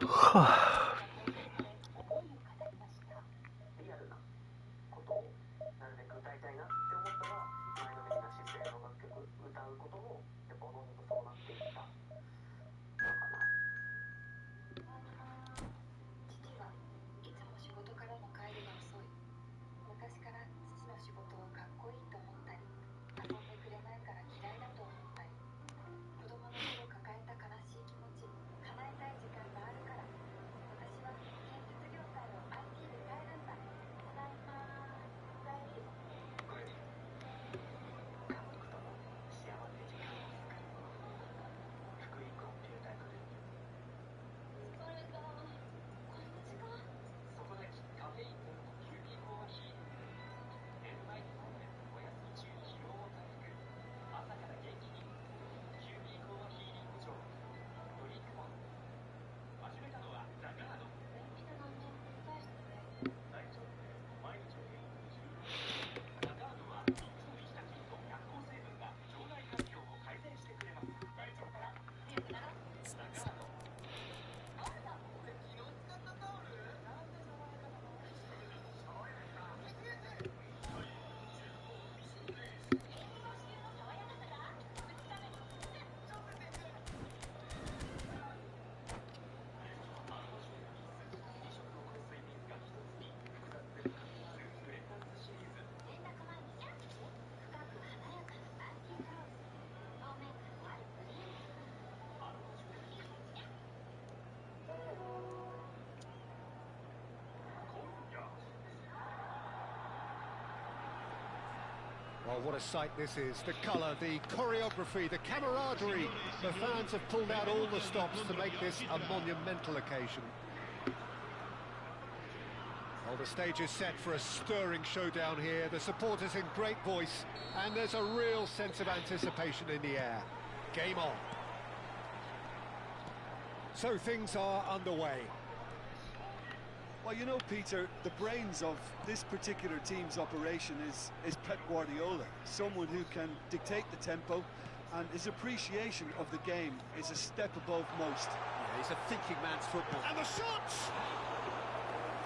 はあ。Well, what a sight this is. The colour, the choreography, the camaraderie. The fans have pulled out all the stops to make this a monumental occasion. Well, the stage is set for a stirring showdown here. The supporters in great voice, and there's a real sense of anticipation in the air. Game on. So things are underway. Well, you know, Peter, the brains of this particular team's operation is Pep Guardiola, someone who can dictate the tempo, and his appreciation of the game is a step above most. Yeah, he's a thinking man's football. And the shots!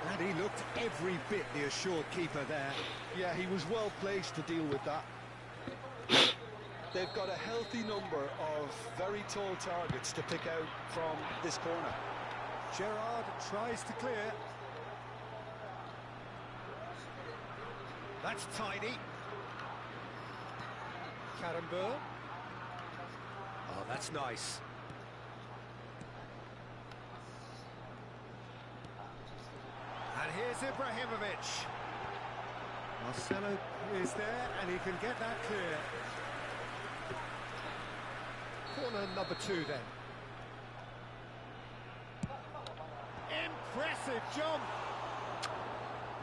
And he looked every bit the assured keeper there. Yeah, he was well placed to deal with that. They've got a healthy number of very tall targets to pick out from this corner. Gerrard tries to clear. That's tidy. Karambur. Oh, that's nice. And here's Ibrahimovic. Marcelo is there, and he can get that clear. Corner number 2 then. Impressive jump.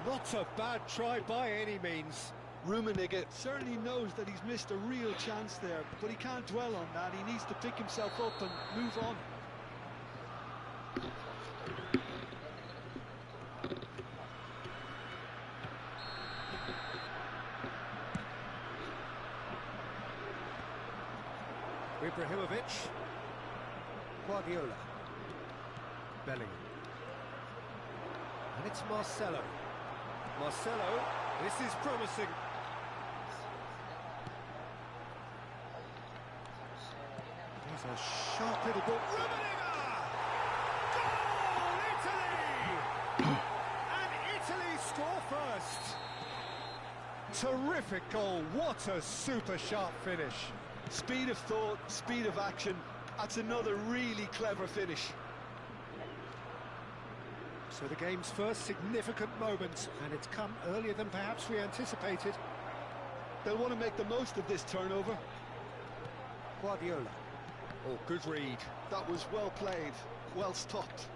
Not a bad try by any means. Rummenigge certainly knows that he's missed a real chance there, but he can't dwell on that. He needs to pick himself up and move on. Ibrahimovic. Guardiola. Bellingham. And it's Marcelo. Marcelo, this is promising. Here's a sharp little ball. Rummenigge! Goal, Italy! And Italy score first. Terrific goal. What a super sharp finish. Speed of thought, speed of action. That's another really clever finish. So the game's first significant moment, and it's come earlier than perhaps we anticipated. They'll want to make the most of this turnover. Guardiola. Oh, good read. That was well played, well stopped.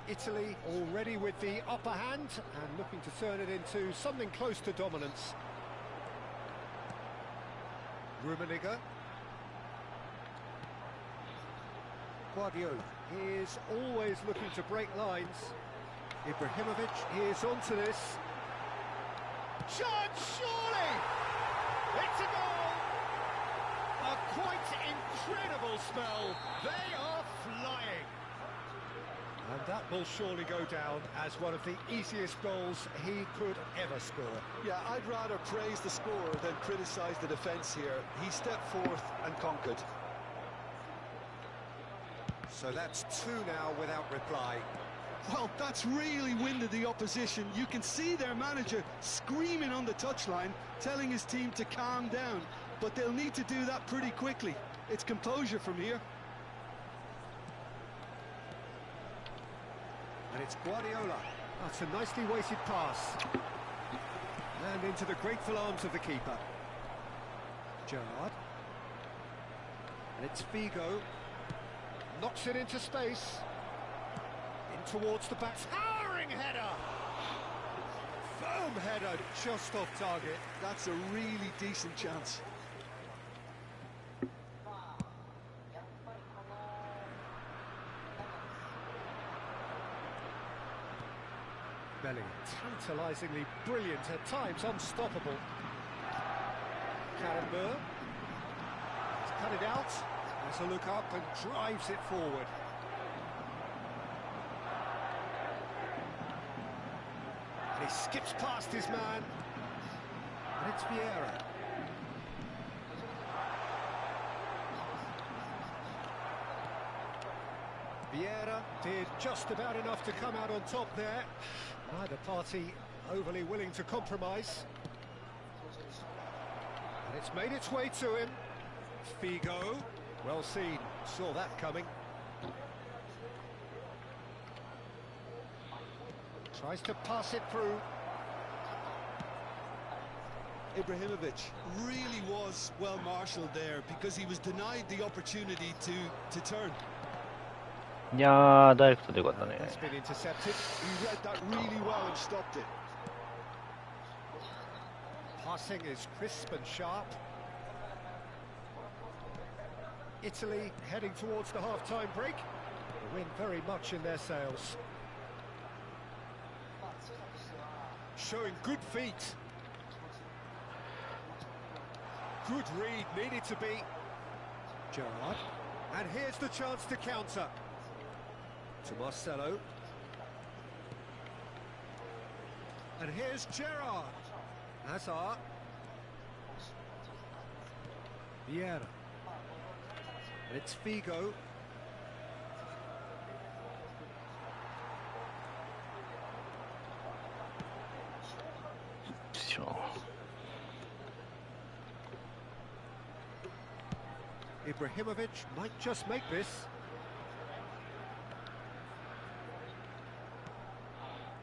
Italy already with the upper hand and looking to turn it into something close to dominance. Rummenigge. Guardiola is always looking to break lines. Ibrahimovic is onto this. Chance, surely! It's a goal! A quite incredible spell. They are flying. And that will surely go down as one of the easiest goals he could ever score. Yeah, I'd rather praise the scorer than criticise the defence here. He stepped forth and conquered. So that's two now without reply. Well, that's really winded the opposition. You can see their manager screaming on the touchline, telling his team to calm down. But they'll need to do that pretty quickly. It's composure from here. And it's Guardiola. That's a nicely weighted pass. And into the grateful arms of the keeper. Gerrard. And it's Figo. Knocks it into space. In towards the back. Towering header! Firm header, just off target. That's a really decent chance. Bellingham, tantalisingly brilliant, at times unstoppable. Karambeur. He's cut it out. Has a look up and drives it forward. And he skips past his man. And it's Vieira. Vieira did just about enough to come out on top there. Neither party overly willing to compromise. And it's made its way to him. Figo. Well seen. Saw that coming. Tries to pass it through. Ibrahimovic really was well marshalled there because he was denied the opportunity to turn. いやー、ダイレクトでよかったね。 That's been intercepted. He read that really well and stopped it. Passing is crisp and sharp. Italy heading towards the half-time break. The wind very much in their sails. Showing good feet. Good read, needed to be. Gerrard. And here's the chance to counter. To Marcelo. And here's Gerrard. Hazard. Vieira. And it's Figo. Ibrahimovic might just make this.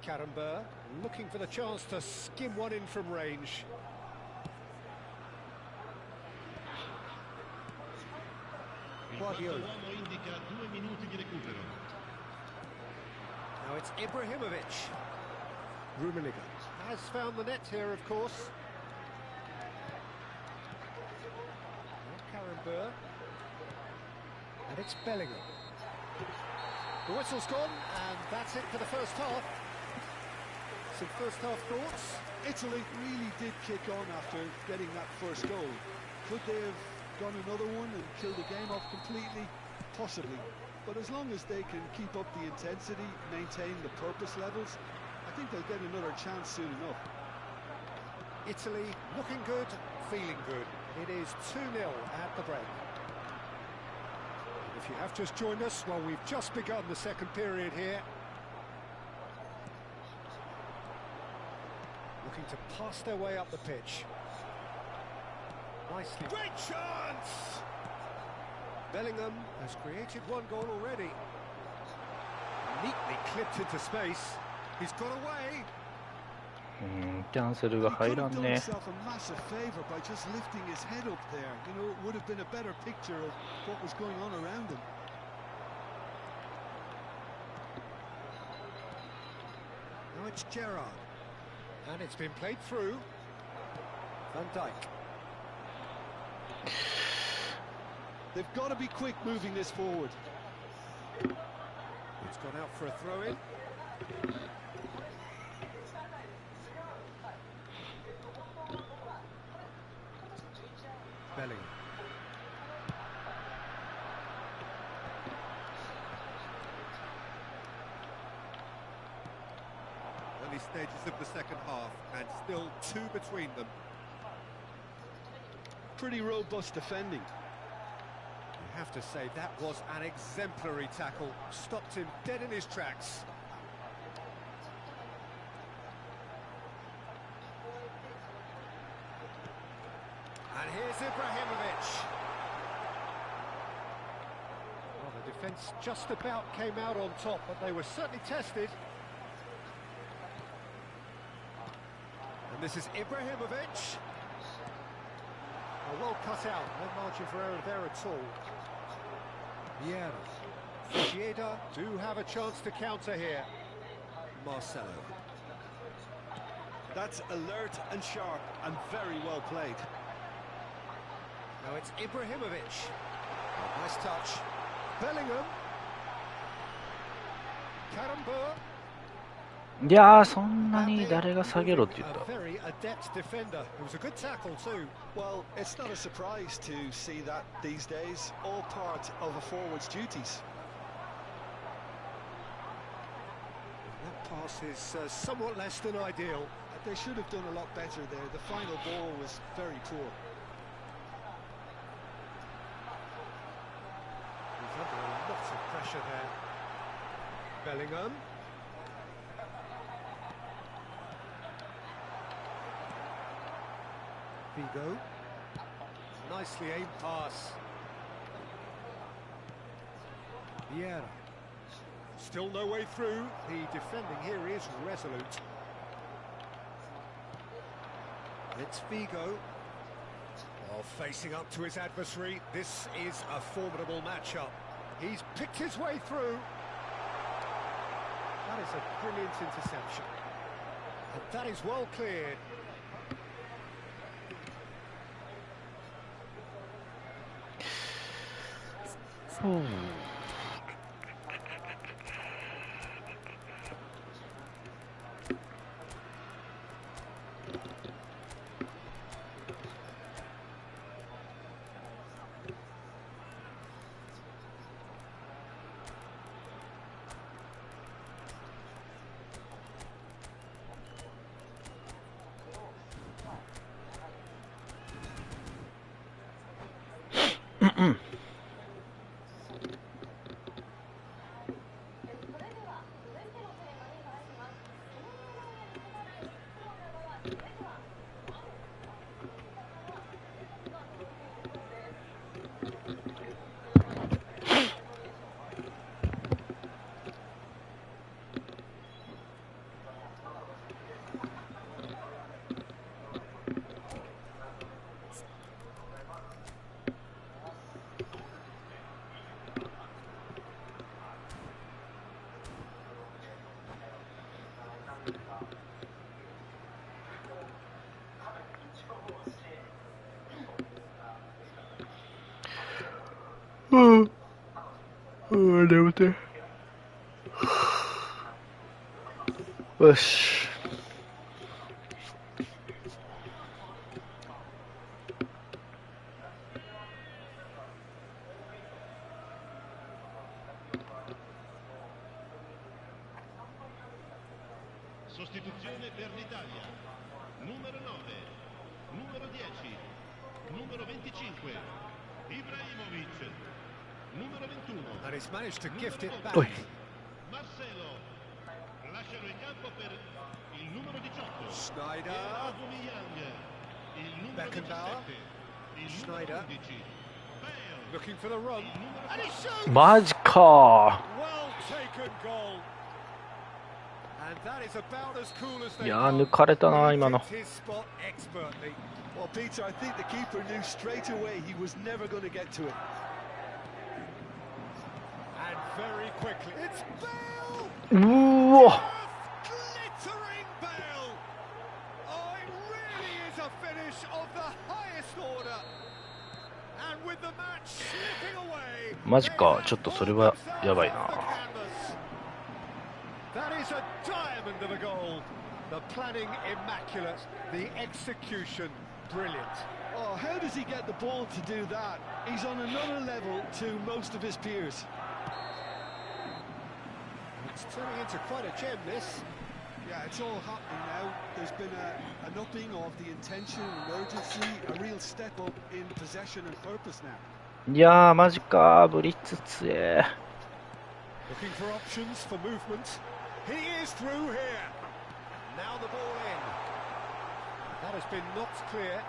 Karambeur looking for the chance to skim one in from range. Guardiola. Now it's Ibrahimovic. Rummenigge has found the net here, of course. Karambeur. And it's Bellingham. The whistle's gone, and that's it for the first half. Some first half thoughts? Italy really did kick on after getting that first goal. Could they have gone another one and killed the game off completely? Possibly. But as long as they can keep up the intensity, maintain the purpose levels, I think they'll get another chance soon enough. Italy looking good, feeling good. It is 2-0 at the break. If you have just joined us, well, we've just begun the second period here. Looking to pass their way up the pitch. Nicely. Great chance! Bellingham has created one goal already. Neatly clipped into space. He's got away. キャンセルが入らんね。 himself a massive favour by just lifting his head up there. You know, it would have been a better picture of what was going on around him. Now it's Gerrard. And it's been played through. Van Dijk. They've got to be quick moving this forward. It's gone out for a throw-in. Bellingham. stages of the second half, and still 2 between them. Pretty robust defending. You have to say that was an exemplary tackle. Stopped him dead in his tracks. And here's Ibrahimovic. Well, the defence just about came out on top, but they were certainly tested. And this is Ibrahimovic. Well cut out, no margin for error there at all. Vieira. Vieira do have a chance to counter here. Marcelo. That's alert and sharp and very well played. Now it's Ibrahimovic. Oh, nice touch. Bellingham. Karambur. いやー、そんなに誰が下げろって言った。 A very adept defender. It was a good tackle too. Well, it's not a surprise to see that these days, all part of a forward's duties. That pass is somewhat less than ideal. They should have done a lot better there. The final ball was very poor. He's under a lot of pressure there. Bellingham. Figo. Nicely aimed pass. Vieira. Still no way through. The defending here is resolute. It's Figo. Oh, facing up to his adversary. This is a formidable matchup. He's picked his way through. That is a brilliant interception. And that is well cleared. Oh.眠て。よし。Sostituzione per l'Italia. Numero 9, numero 10, numero 25, Ibrahimovic. Numero 21. And he's managed to gift it back. Marcelo. Lasciano il campo per il numero 18. Schneider. Il numero Beckenbauer. 17. Il Schneider. 11. Bale. Looking for the run. And he shoots! マジか Well taken goal. And that is about as cool as they いやー、抜かれたな、今の。 his spot expertly. Well, Peter, I think the keeper knew straight away he was never going to get to it. And very quickly. It's Bale! うわ Glittering Bale! Oh, it really is a finish of the highest order. And with the match slipping away. マジか、ちょっとそれはやばいな。 That is a diamond of a goal. The planning immaculate, the execution brilliant. Oh, how does he get the ball to do that? He's on another level to most of his peers. It's turning into quite a gem, this. Yeah, it's all happening now. There's been an upping of the intention and urgency, a real step up in possession and purpose now. いやー、マジか、ブリッツ強え。Looking for options for movement. He is through here. Now the ball in. That has been knocked clear.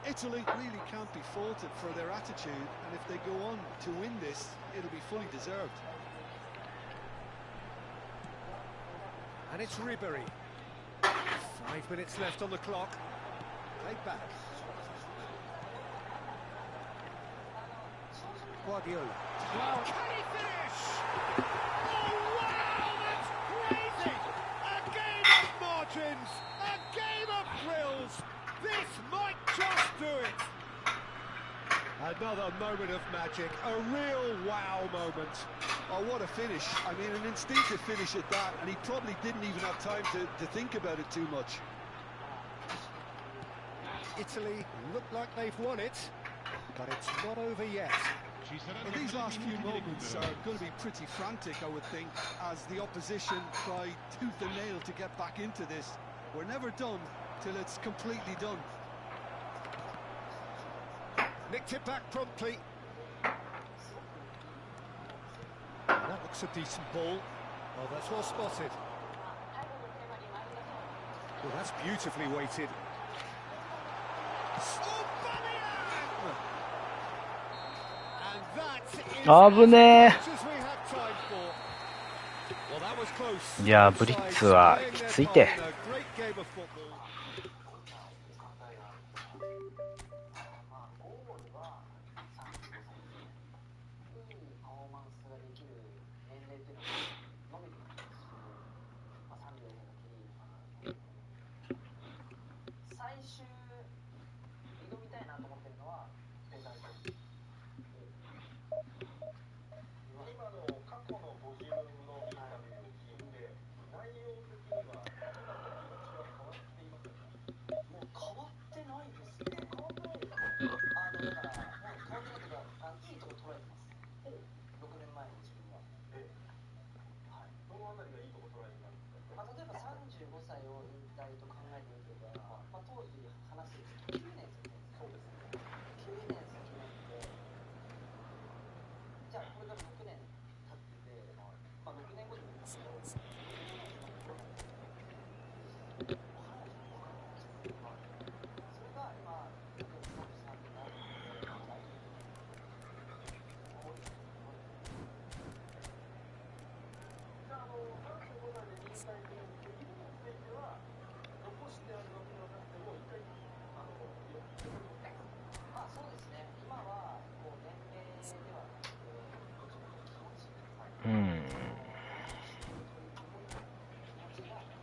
Italy really can't be faulted for their attitude, and if they go on to win this, it'll be fully deserved. And it's Ribery. 5 minutes left on the clock. Played back. Guardiola. Wow, can he finish? Oh, wow, that's crazy! A game of margins, a game of thrills. This might just do it. Another moment of magic, a real wow moment. Oh, what a finish. I mean, an instinctive finish at that, and he probably didn't even have time to think about it too much. Italy look like they've won it, but it's not over yet. Well, these last few moments are going to be pretty frantic, I would think, as the opposition try tooth and nail to get back into this. We're never done till it's completely done. Nicked it back promptly. That looks a decent ball. Oh, that's well spotted. Well, that's beautifully weighted. And that is as much as we have time for. Well, that was close. いやー、ブリッツはきついて。A great game of football.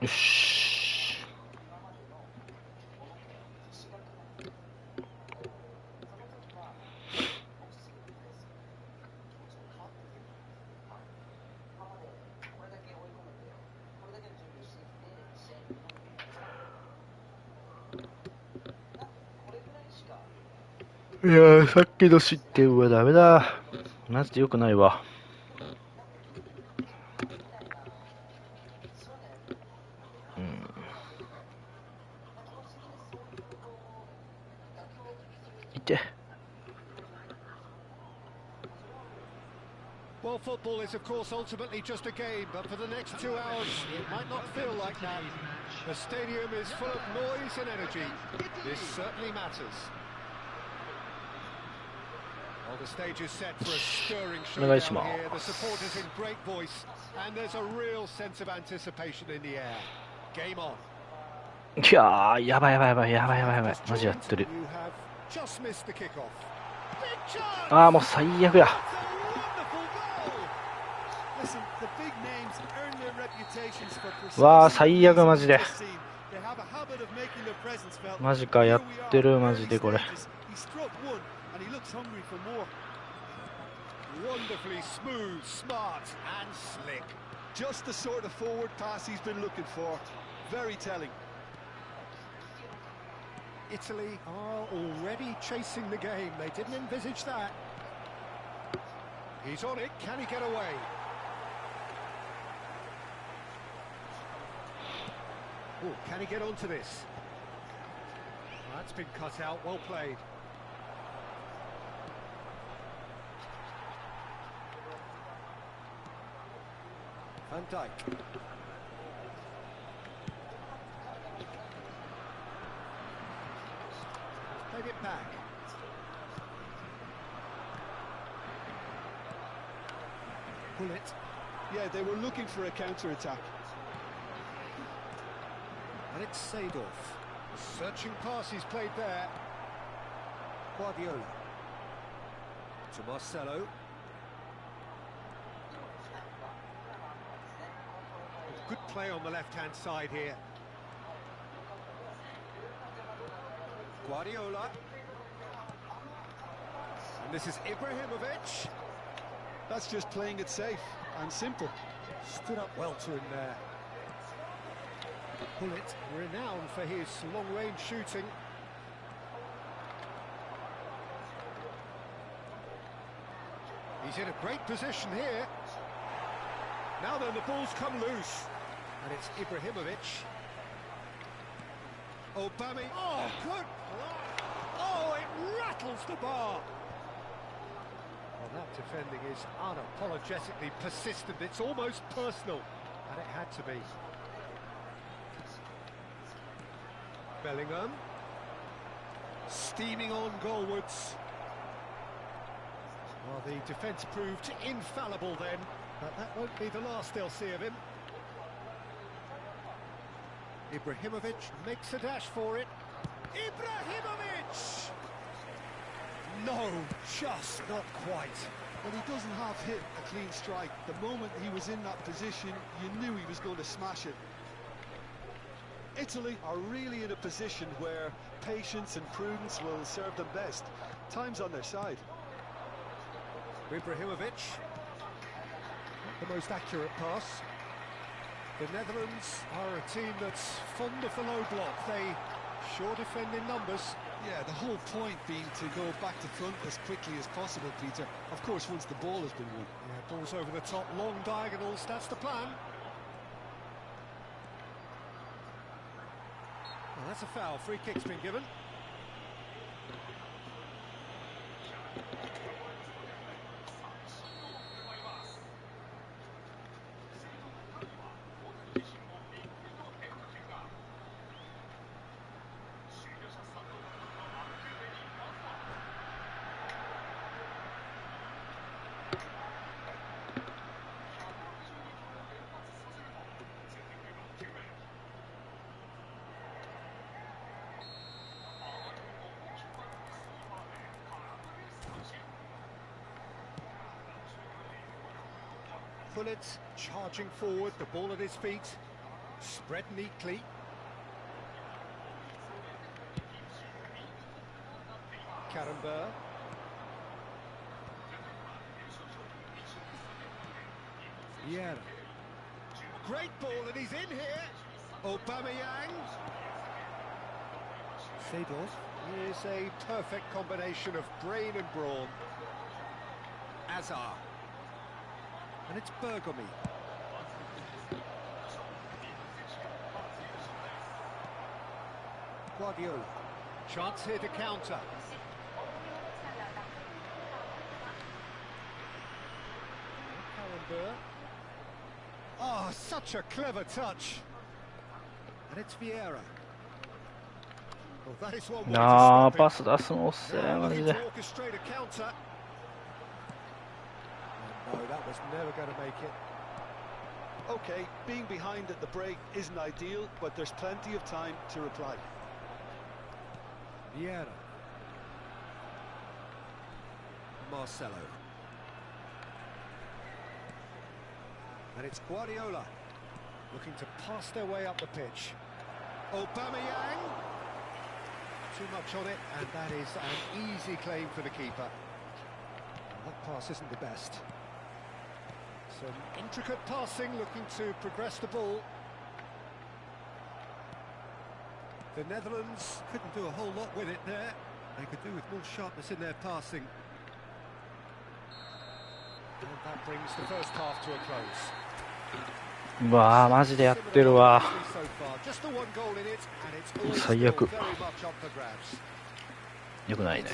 よし。いやー、さっきの失点はダメだ。マジで良くないわ。Well, football is, of course, ultimately just a game, but for the next 2 hours, it might not feel like that. The stadium is full of noise and energy. This certainly matters. Well, the stage is set for a stirring showdown here. The supporters in great voice, and there's a real sense of anticipation in the air. Game on. いやー、やばいマジやってる。あー、もう最悪や。わー、最悪マジで。マジか、やってるマジでこれ。Wonderfully smooth, smart and slick. Just the sort of forward pass he's been looking for. Very telling. Italy are already chasing the game. They didn't envisage that. He's on it. Can he get away? Oh, can he get onto this? That's been cut out, well played. Van Dijk. Played it back. Pull it. Yeah, they were looking for a counter-attack. And it's Seedorf. Searching pass he's played there. Guardiola. To Marcelo. Good play on the left-hand side here. Guardiola. And this is Ibrahimovic. That's just playing it safe and simple. Stood up well to him there. Bullet, renowned for his long-range shooting. He's in a great position here. Now then, the ball's come loose. And it's Ibrahimovic. Aubameyang. Oh, good play. Oh, it rattles the bar. Well, that defending is unapologetically persistent. It's almost personal. And it had to be. Bellingham. Steaming on goalwards. Well, the defence proved infallible then. But that won't be the last they'll see of him. Ibrahimovic makes a dash for it. Ibrahimovic! No, just not quite. Well, he doesn't have hit a clean strike. The moment he was in that position, you knew he was going to smash it. Italy are really in a position where patience and prudence will serve them best. Time's on their side. Ibrahimovic. Not the most accurate pass. The Netherlands are a team that's fond of the low block. They sure defend in numbers. Yeah, the whole point being to go back to front as quickly as possible, Peter. Of course, once the ball has been won. Yeah, balls over the top, long diagonals, that's the plan. Well, that's a foul. Free kick's been given. Pullet charging forward, the ball at his feet, spread neatly. Karambeur. Vieira. Great ball, and he's in here. Aubameyang. Seedorf is a perfect combination of brain and brawn. Azar. And it's Bergomi. Guardiola. Chance here to counter. Karambeur. Oh, such a clever touch. And it's Vieira. Well, that is one wayなあ、toパ stop ス出すの遅い、 it. マ Now ジ looking で。 to orchestrate a counter. No, that was never going to make it. Okay, being behind at the break isn't ideal, but there's plenty of time to reply. Vieira. Marcelo. And it's Guardiola looking to pass their way up the pitch. Aubameyang. Too much on it, and that is an easy claim for the keeper. That pass isn't the best. Some intricate passing, looking to progress the ball. The Netherlands couldn't do a whole lot with it there. They could do with more sharpness in their passing. And that brings the first half to a close. うわーマジでやってるわ。最悪。よくないね。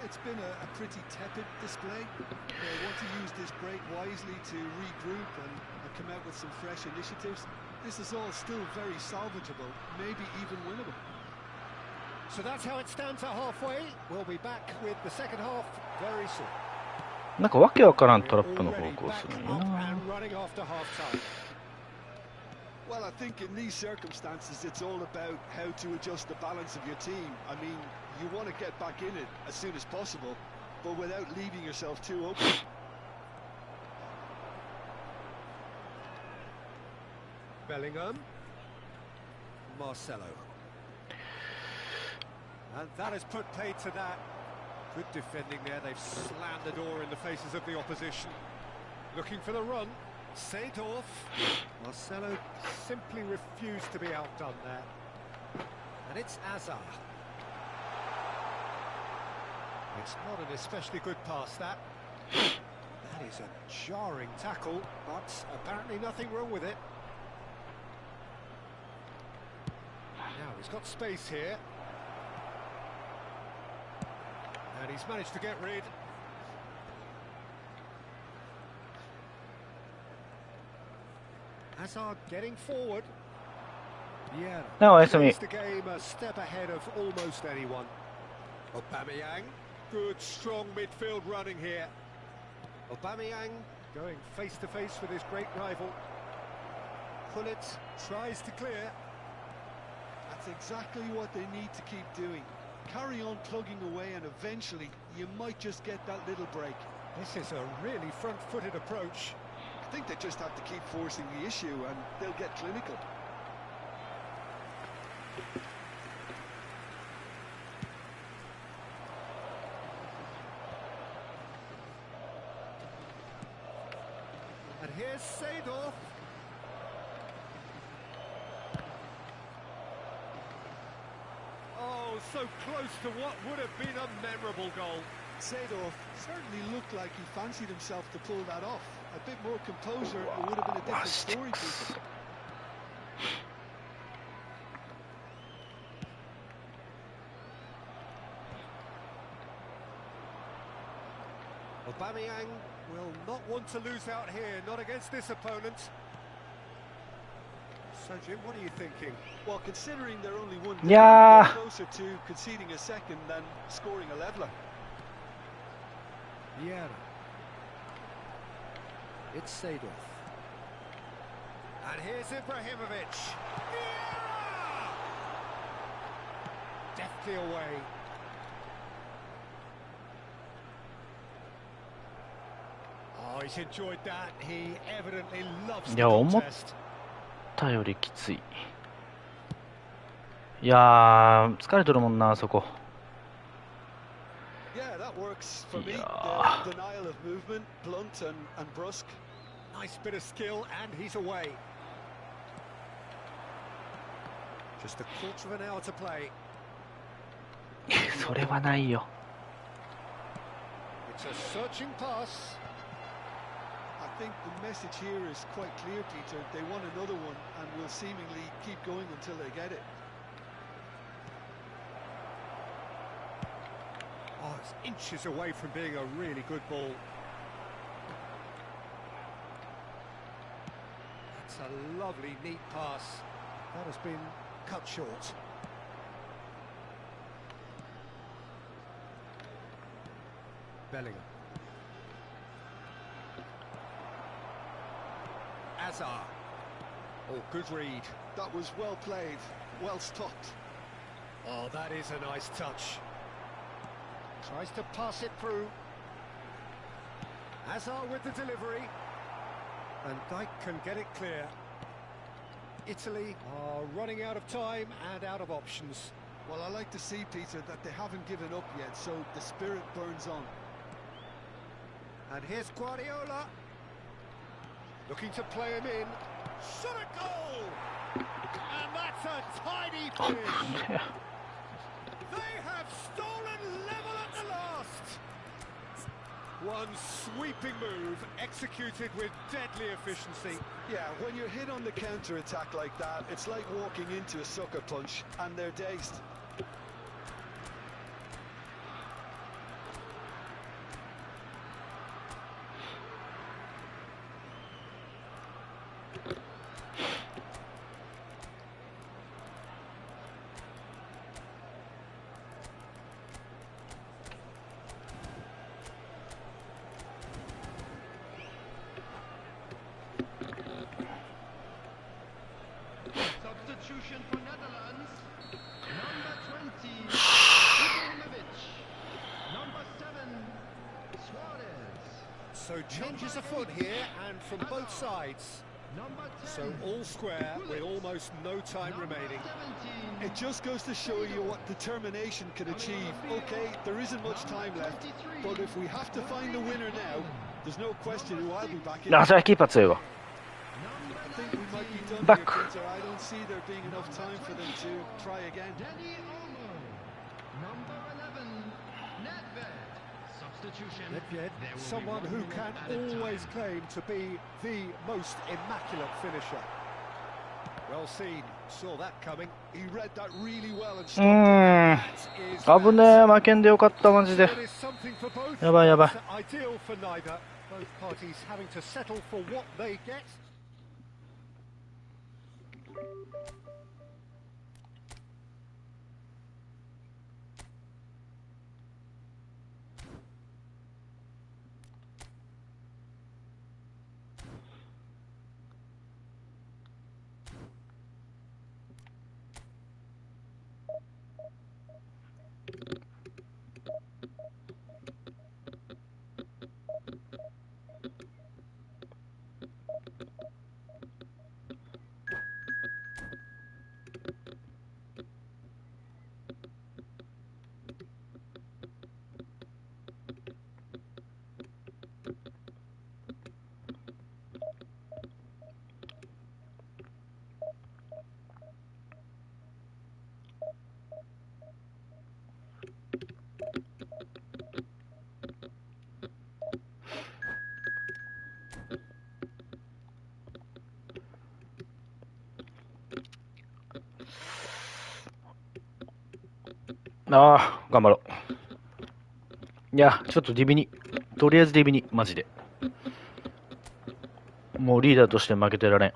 It's been a pretty tepid display. They want to use this break wisely to regroup and come out with some fresh initiatives. This is all still very salvageable, maybe even winnable. So that's how it stands at halfway. We'll be back with the second half very soon. なんかわけわからんトラップの方向するんやな。 Well, I think in these circumstances, it's all about how to adjust the balance of your team. I mean, you want to get back in it as soon as possible, but without leaving yourself too open. Bellingham. Marcelo. And that has put paid to that. Good defending there. They've slammed the door in the faces of the opposition. Looking for the run. Seedorf. Marcelo simply refused to be outdone there. And it's Azar. It's not an especially good pass, that. That is a jarring tackle, but apparently nothing wrong with it. Now he's got space here. And he's managed to get rid. Hazard getting forward. Yeah. No, it's me. The game a step ahead of almost anyone. Aubameyang, good strong midfield running here. Aubameyang going face to face with his great rival. Pullet tries to clear. That's exactly what they need to keep doing. Carry on plugging away and eventually you might just get that little break. This is a really front-footed approach. I think they just have to keep forcing the issue and they'll get clinical. And here's Seedorf. Oh, so close to what would have been a memorable goal. Seedorf certainly looked like he fancied himself to pull that off. A bit more composure, it would have been a different story, Peter. Aubameyang will not want to lose out here, not against this opponent. So, Jim, what are you thinking? Well, considering they're only one down, Yeah. they're closer to conceding a second than scoring a leveller. Yeah. It's Seedorf. And here's Ibrahimovic. Vieira! Deftly away. Oh, he's enjoyed that. He evidently loves the contest. 思ったよりきつい。いやー、疲れとるもんな、そこ。 Yeah, that works for me. Yeah. The denial of movement, blunt and brusque. Nice bit of skill, and he's away. Just a quarter of an hour to play. それはないよ。 It's a searching pass. I think the message here is quite clear, Peter. They want another one and will seemingly keep going until they get it. Oh, it's inches away from being a really good ball. That's a lovely, neat pass. That has been cut short. Bellingham. Azar. Oh, good read. That was well played, well stopped. Oh, that is a nice touch. Tries to pass it through. Hazard with the delivery. And Dijk can get it clear. Italy are running out of time and out of options. Well, I like to see, Peter, that they haven't given up yet, so the spirit burns on. And here's Guardiola. Looking to play him in. Shot a goal! And that's a tidy finish. They have stolen level at the last. One sweeping move, executed with deadly efficiency. Yeah, when you're hit on the counter-attack like that, it's like walking into a sucker punch, and they're dazed. Substitution for Netherlands. Number 20, Number 7, Suarez. So changes afoot here, and from both sides. Number 10, So all square with almost no time remaining. 17, It just goes to show you what determination can achieve. Okay, there isn't much time left, but if we have to find the winner now, there's no question who I'll be backing. あ、それはキーパー強いわ。 I think we might be done Back. here, Peter. I don't see there being enough time for them to try again. Danny Olmo. Number 11, Nedved. Substitution. Nedved, There will be someone one who minute can at a time. always claim to be the most immaculate finisher. Well seen, saw that coming. He read that really well and う stopped ーん。 That is 危ねえ、負けんでよかった、マジで。 That is something for both. やばいやばい。 It's ideal for neither. Both parties having to settle for what they get. ああ、頑張ろう。いや、ちょっとディビに。とりあえずディビに、マジで。もうリーダーとして負けてられん。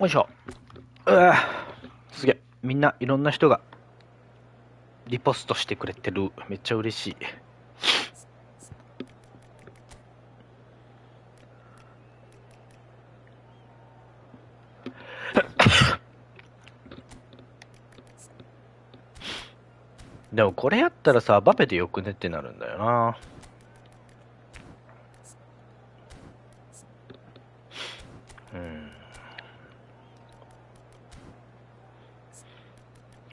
よいしょ。すげえ。みんないろんな人がリポストしてくれてる。めっちゃ嬉しい。でもこれやったらさ、バペでよくねってなるんだよな。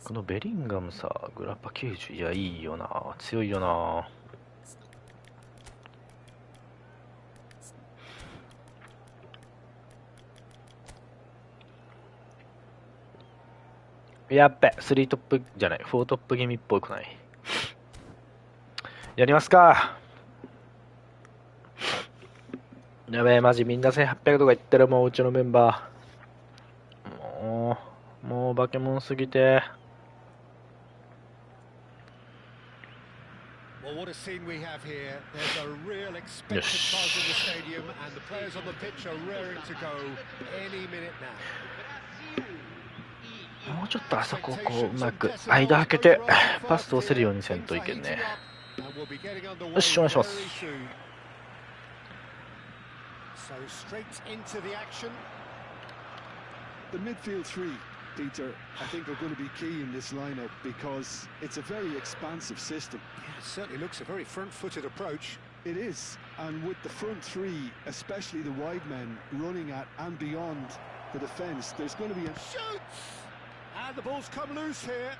このベリンガムさ、グラッパ90、いや、いいよな、強いよな。やっべ、3トップじゃない、4トップ気味っぽくない。やりますか。やべえ、マジみんな1800とか言ってる、もううちのメンバー。もう化け物すぎて。Well, what a scene we have here. There's a real expected buzz in the stadium, and the players on the pitch are raring to go any minute now. もうちょっとあそこをこううまく間開けてパス通せるようにせんといけんね。よし、お願いします。So straight into the action. The midfield three, Peter, I think are going to be key in this lineup because it's a very expansive system. Yeah, it certainly looks a very front-footed approach. It is, And with the front three, especially the wide men, running at and beyond the defence, there's going to be a... Shoots! And the ball's come loose here.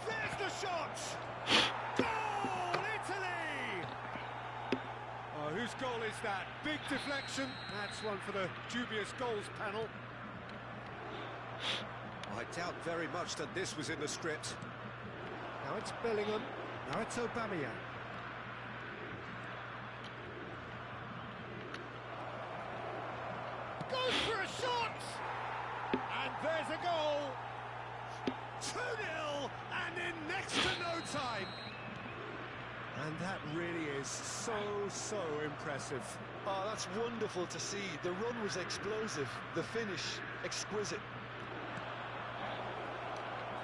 There's the shot! Goal, Italy! Oh, whose goal is that? Big deflection. That's one for the dubious goals panel. I doubt very much that this was in the script. Now it's Bellingham. Now it's Aubameyang. Goes for a shot! And there's a goal! 2-0 and in next to no time. And that really is so impressive. Oh, that's wonderful to see. The run was explosive, the finish exquisite.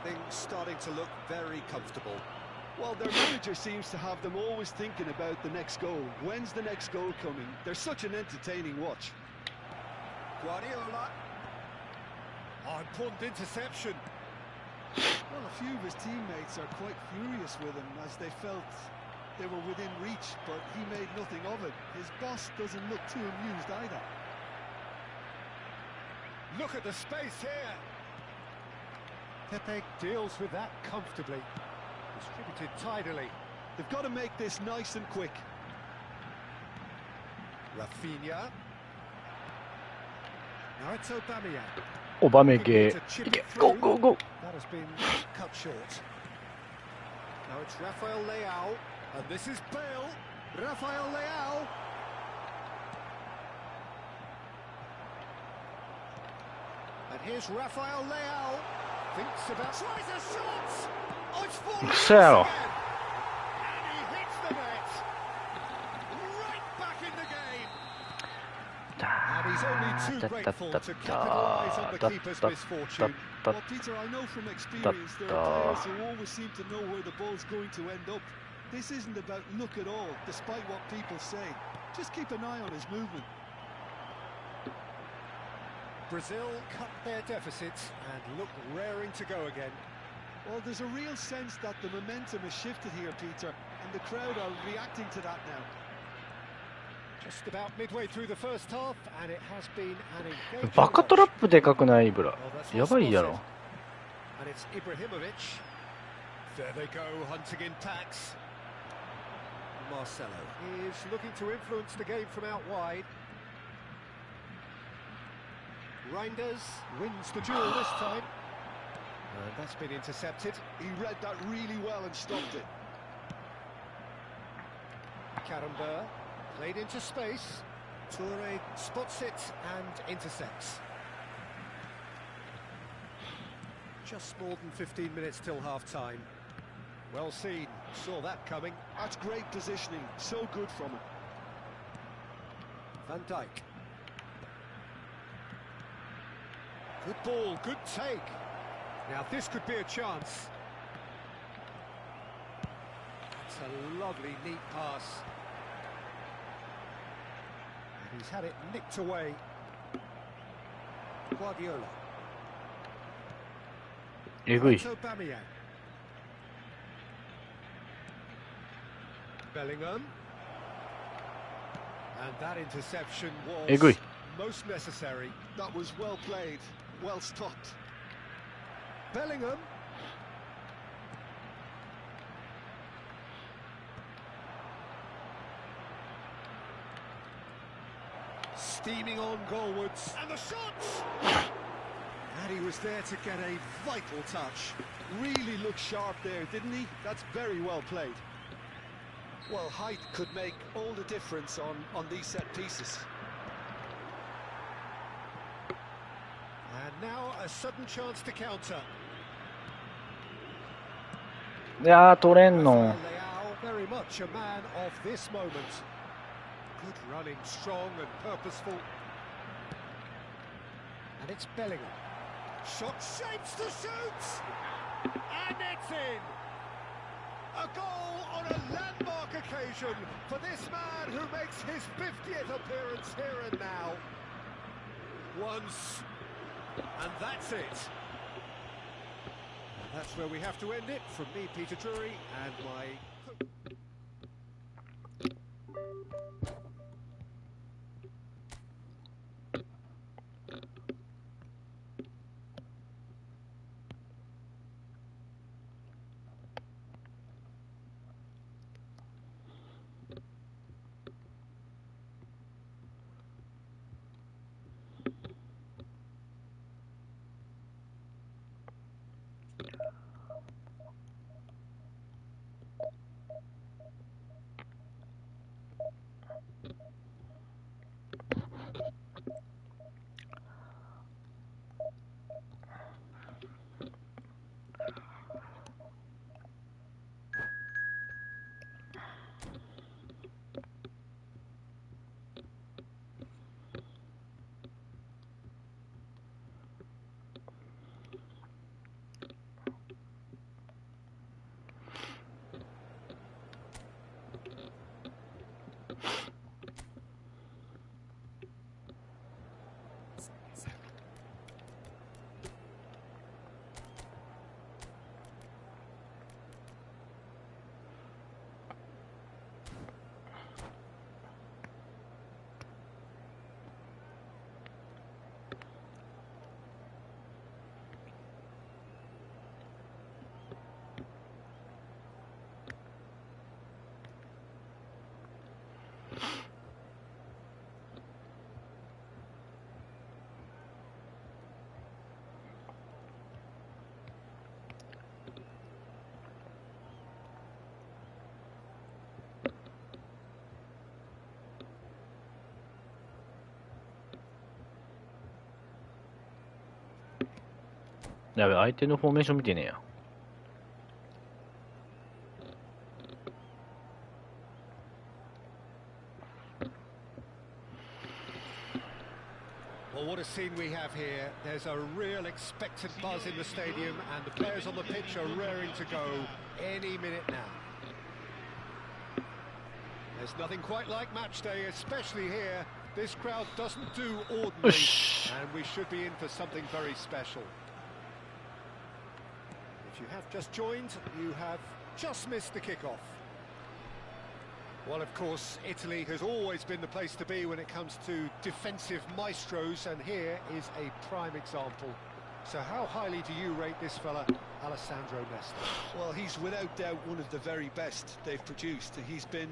Things starting to look very comfortable. Well, their manager seems to have them always thinking about the next goal. When's the next goal coming? They're such an entertaining watch. Guardiola. Oh, important interception. Well, a few of his teammates are quite furious with him as they felt they were within reach, but he made nothing of it. His boss doesn't look too amused either. Look at the space here. Pepe deals with that comfortably. Distributed tidily. They've got to make this nice and quick. Rafinha. Now it's Aubameyang. オバメゲー。いけ、ゴーゴーゴー。 That has been cut short. Now it's Rafael Leao. And this is Bale. Rafael Leao. And here's Rafael Leao. Thinks about... Tries a shot! Oh, it's fallen Excel. again. And he hits the net. Right back in the game. And he's only too grateful to capitalise on the keeper's misfortune. Well, Peter, I know from experience there are players who always seem to know where the ball's going to end up. This isn't about luck at all, despite what people say. Just keep an eye on his movement. Brazil cut their deficit and look raring to go again. Well, there's a real sense that the momentum has shifted here, Peter, and the crowd are reacting to that now. Just about midway through the first half, and it has been an engaging バカトラップでかくないブラ。 Well, that's や well ばいやろ。 spotted. And it's Ibrahimovic. There they go, hunting in packs. Marcelo is looking to influence the game from out wide. Reinders wins the duel this time. And that's been intercepted. He read that really well and stopped it. Karambeur played into space. Toure spots it and intercepts. Just more than 15 minutes till half-time. Well seen, saw that coming. That's great positioning, so good from him. Van Dijk. Good ball, good take. Now this could be a chance. It's a lovely, neat pass. And he's had it nicked away. Guardiola. えぐい。 It's Aubameyang. Bellingham. And that interception えぐい。 was most necessary. That was well played, well stopped. Bellingham. Steaming on goalwards. And the shot! And he was there to get a vital touch. Really looked sharp there, didn't he? That's very well played. Well, height could make all the difference on these set pieces. And now a sudden chance to counter. いやー、取れんの。 Leao, very much a man of this moment. Good running, strong and purposeful. And it's Bellingham. Shot shapes to shoot! And it's in! A goal on a landmark occasion for this man who makes his 50th appearance here and now. Once, and that's it. And that's where we have to end it. From me, Peter Drury, and my... やべ、相手のフォーメーション見てねえや。Well, what a scene we have here. There's a real expectant buzz in the stadium, and the players on the pitch are raring to go any minute now. There's nothing quite like match day, especially here. This crowd doesn't do ordinary, and we should be in for something very special. If you have just joined, you have just missed the kickoff. Well, of course, Italy has always been the place to be when it comes to defensive maestros, and here is a prime example. So how highly do you rate this fella, Alessandro Nesta? Well, he's without doubt one of the very best they've produced. He's been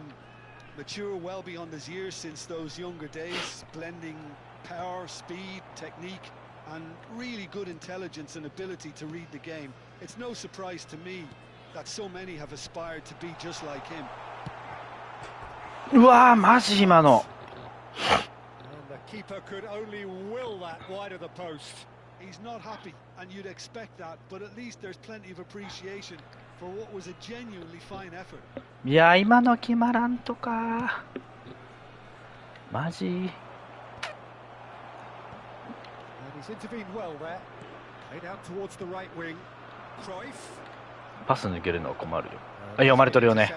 mature well beyond his years since those younger days, blending power, speed, technique, and really good intelligence and ability to read the game. It's no surprise to me that so many have aspired to be just like him. うわー、マジ今の。 And the keeper could only will that wide of the post. He's not happy, and you'd expect that, but at least there's plenty of appreciation for what was a genuinely fine effort. いや、今の決まらんとか。マジ。 And he's intervened well there. Played out towards the right wing. Cruyff. パス抜けるのは困るよ。あ、読まれてるよね。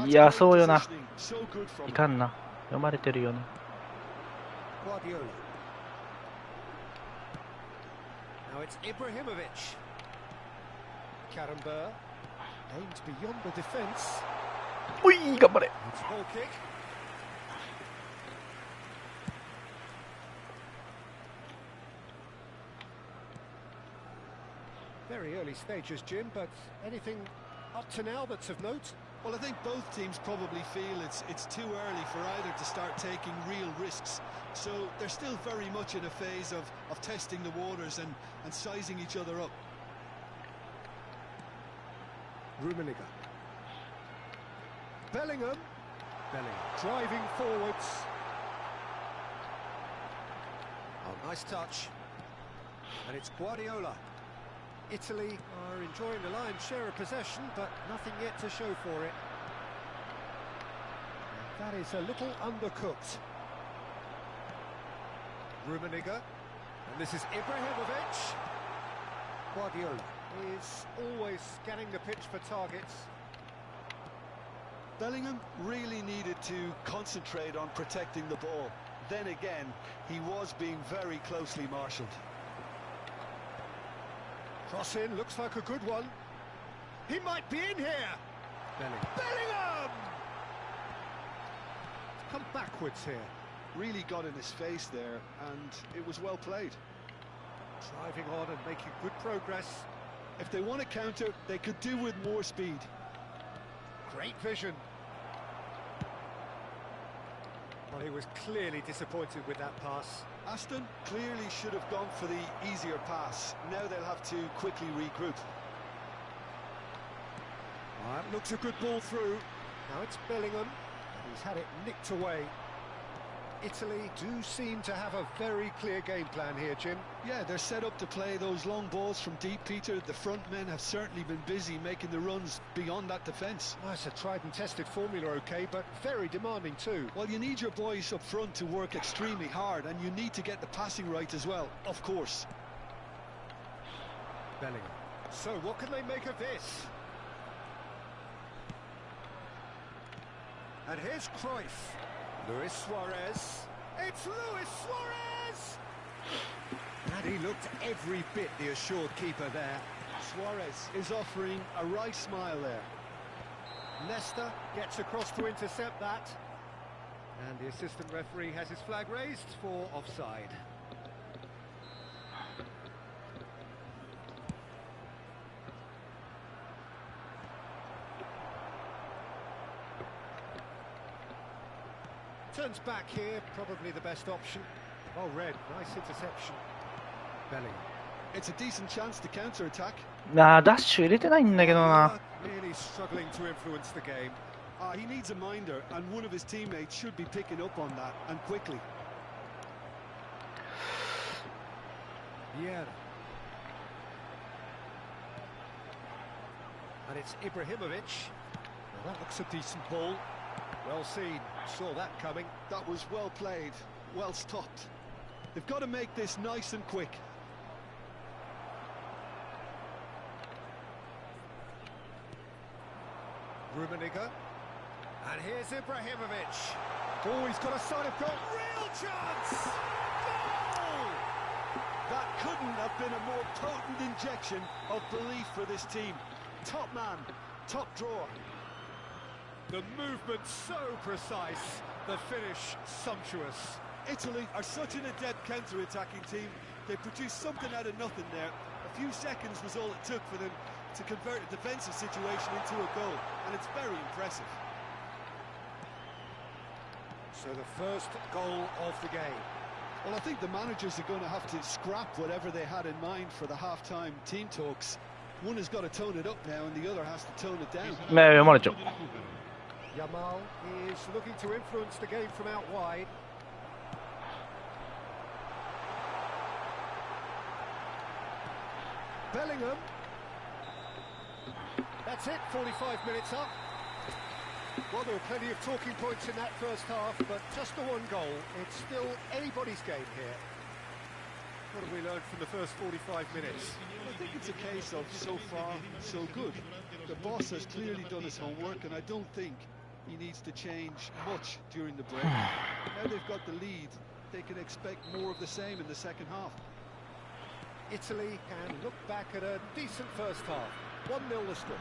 いや、そうよな。いかんな。読まれてるよね。Guardiola. Now it's Ibrahimovic. Karambur aimed beyond the defence. おい、頑張れ。 It's a goal kick. Very early stages, Jim, but anything up to now that's of note? Well, I think both teams probably feel it's too early for either to start taking real risks. So they're still very much in a phase of testing the waters and sizing each other up. Rummenigge. Bellingham. Driving forwards. Oh, nice touch. And it's Guardiola. Italy are enjoying the lion's share of possession, but nothing yet to show for it. And that is a little undercooked. Rummenigge. And this is Ibrahimovic. Guardiola is always scanning the pitch for targets. Bellingham really needed to concentrate on protecting the ball. Then again, he was being very closely marshalled. Cross in, looks like a good one. He might be in here. Bellingham! come backwards here. Really got in his face there, and it was well played. Driving on and making good progress. If they want to counter, they could do with more speed. Great vision. Well, he was clearly disappointed with that pass. Aston clearly should have gone for the easier pass. Now they'll have to quickly regroup. That looks a good ball through. Now it's Bellingham, and he's had it nicked away. Italy do seem to have a very clear game plan here, Jim. Yeah, they're set up to play those long balls from deep, Peter. The front men have certainly been busy making the runs beyond that defence. Well, it's a tried and tested formula, OK, but very demanding too. Well, you need your boys up front to work extremely hard, and you need to get the passing right as well, of course. Bellingham. So what can they make of this? And here's Cruyff. Luis Suarez. It's Luis Suarez! And he looked every bit the assured keeper there. Suarez is offering a right smile there. Nesta gets across to intercept that. And the assistant referee has his flag raised for offside. Turns back here, probably the best option. Well read, nice interception. Bellingham. It's a decent chance to counter-attack. ダッシュ入れてないんだけどな。 Really struggling to influence the game. He needs a minder, and one of his teammates should be picking up on that, and quickly. Vieira. And it's Ibrahimovic. Well, that looks a decent ball. Well seen, saw that coming. That was well played, well stopped. They've got to make this nice and quick. Rummenigge. And here's Ibrahimovic. Oh, he's got a sign of goal. Real chance! Goal! That couldn't have been a more potent injection of belief for this team. Top man, top drawer. The movement so precise, the finish sumptuous. Italy are such an adept counter-attacking team. They produced something out of nothing there. A few seconds was all it took for them to convert a defensive situation into a goal, and it's very impressive. So the first goal of the game. Well, I think the managers are going to have to scrap whatever they had in mind for the half-time team talks. One has got to tone it up now, and the other has to tone it down. 読まれちゃう。 Yamal is looking to influence the game from out wide. Bellingham. That's it, 45 minutes up. Well, there were plenty of talking points in that first half, but just the one goal. It's still anybody's game here. What have we learned from the first 45 minutes? I think it's a case of so far, so good. The boss has clearly done his homework, and I don't think he needs to change much during the break. Now they've got the lead, they can expect more of the same in the second half. Italy can look back at a decent first half. 1-0 the score.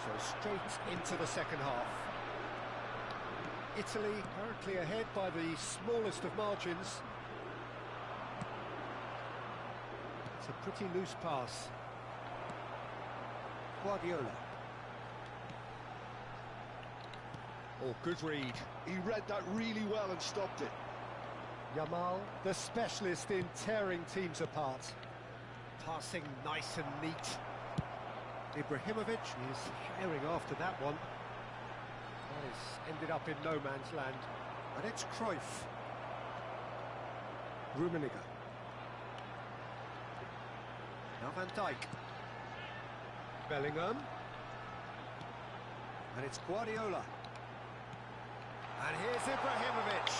So straight into the second half. Italy currently ahead by the smallest of margins. It's a pretty loose pass. Guardiola. Oh, good read. He read that really well and stopped it. Yamal, the specialist in tearing teams apart. Passing nice and neat. Ibrahimovic is herring after that one. That has ended up in no man's land. And it's Cruyff. Rummenigge. Now Van Dijk. Bellingham. And it's Guardiola. And here's Ibrahimovic.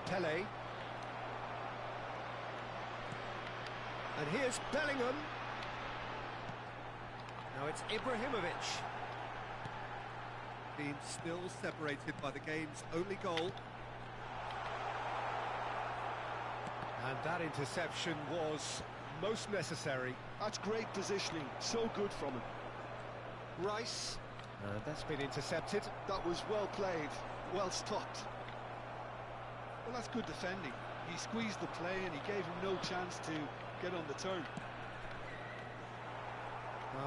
Pele. And here's Bellingham. Now it's Ibrahimovic. Being still separated by the game's only goal. And that interception was most necessary. That's great positioning, so good from him. Rice. That's been intercepted. That was well played, well stopped. Well, that's good defending. He squeezed the play and he gave him no chance to get on the turn.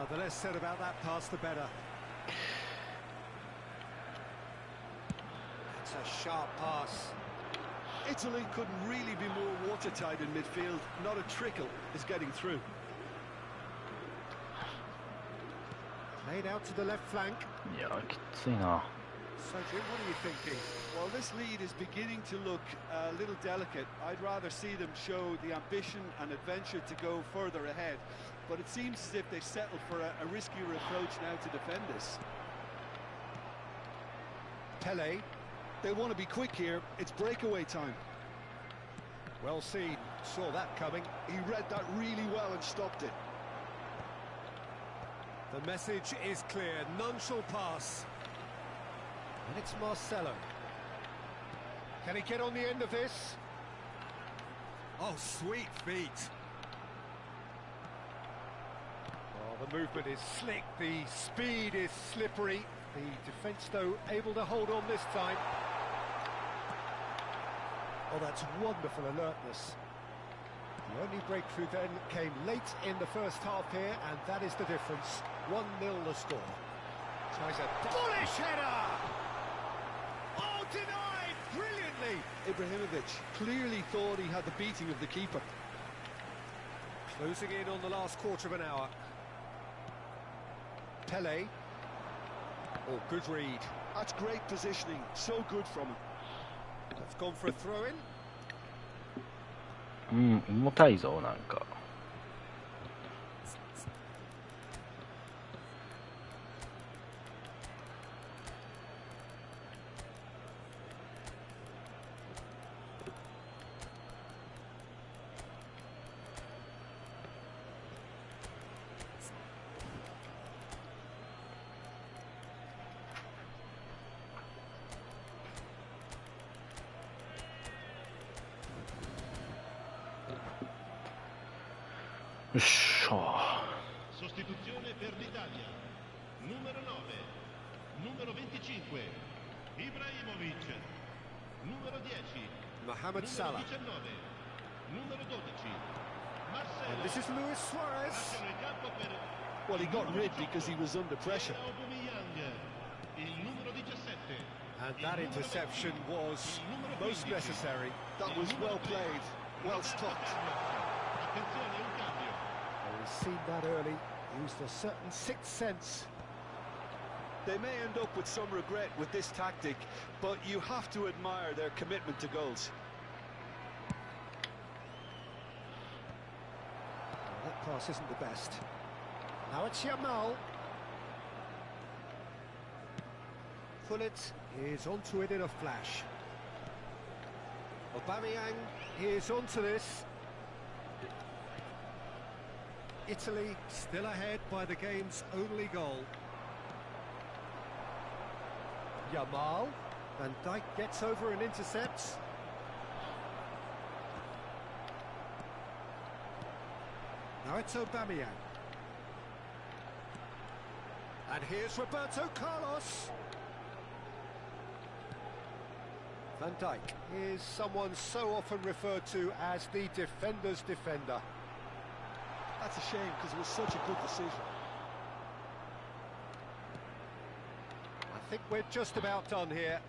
The less said about that pass, the better. It's a sharp pass. Italy couldn't really be more watertight in midfield. Not a trickle is getting through. Played out to the left flank. いや、きついな。 Cedric, what are you thinking? Well, this lead is beginning to look a little delicate. I'd rather see them show the ambition and adventure to go further ahead. But it seems as if they've settled for a riskier approach now to defend this. Pele. They want to be quick here. It's breakaway time. Well seen. Saw that coming. He read that really well and stopped it. The message is clear. None shall pass. And it's Marcelo. Can he get on the end of this? Oh, sweet feet. Oh, the movement is slick. The speed is slippery. The defence, though, able to hold on this time. Oh, that's wonderful alertness. The only breakthrough then came late in the first half here, and that is the difference. 1-0 the score. Tries a bullish header! Oh, denied brilliantly! Ibrahimovic clearly thought he had the beating of the keeper. Closing in on the last quarter of an hour. Pele. Oh, good read. That's great positioning, so good from him. That's gone for a throw-in. うん、重たいぞ、なんか。よっしゃ。 Sostituzione per l'Italia. Numero 9, numero 25, Ibrahimovic. Numero 10, Mohamed Salah. numero 19, numero 12, And Marcelo. this is Luis Suarez. Lasciano il campo per Well, he got rid because he was under pressure. Aubameyang, il numero 17. And that interception was most necessary. That was well played, well stopped. Attenzione, un cambio. He's seen that early, used a certain sixth sense. They may end up with some regret with this tactic, but you have to admire their commitment to goals. Well, that pass isn't the best. Now it's Yamal. Pullet is onto it in a flash. Aubameyang is onto this. Italy still ahead by the game's only goal. Yamal. Van Dijk gets over and intercepts. Now it's Aubameyang. And here's Roberto Carlos. Van Dijk is someone so often referred to as the defender's defender. That's a shame because it was such a good decision. I think we're just about done here.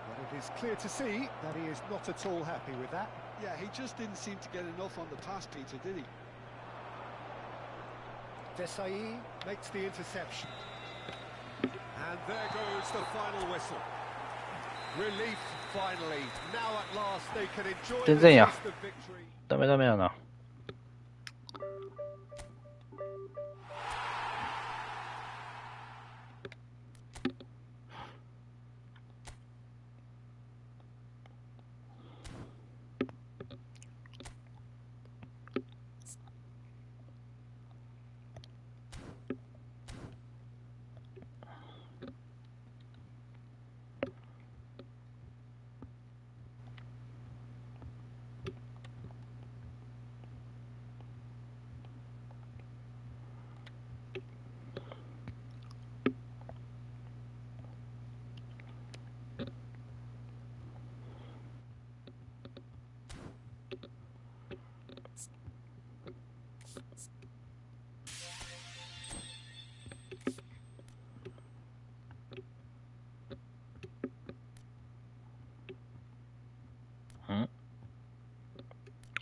But it is clear to see that he is not at all happy with that. Yeah, he just didn't seem to get enough on the pass, Peter, did he? Desai makes the interception. And there goes the final whistle. Relief finally. Now at last they can enjoy the 全然や。 taste of victory. ダメダメやな。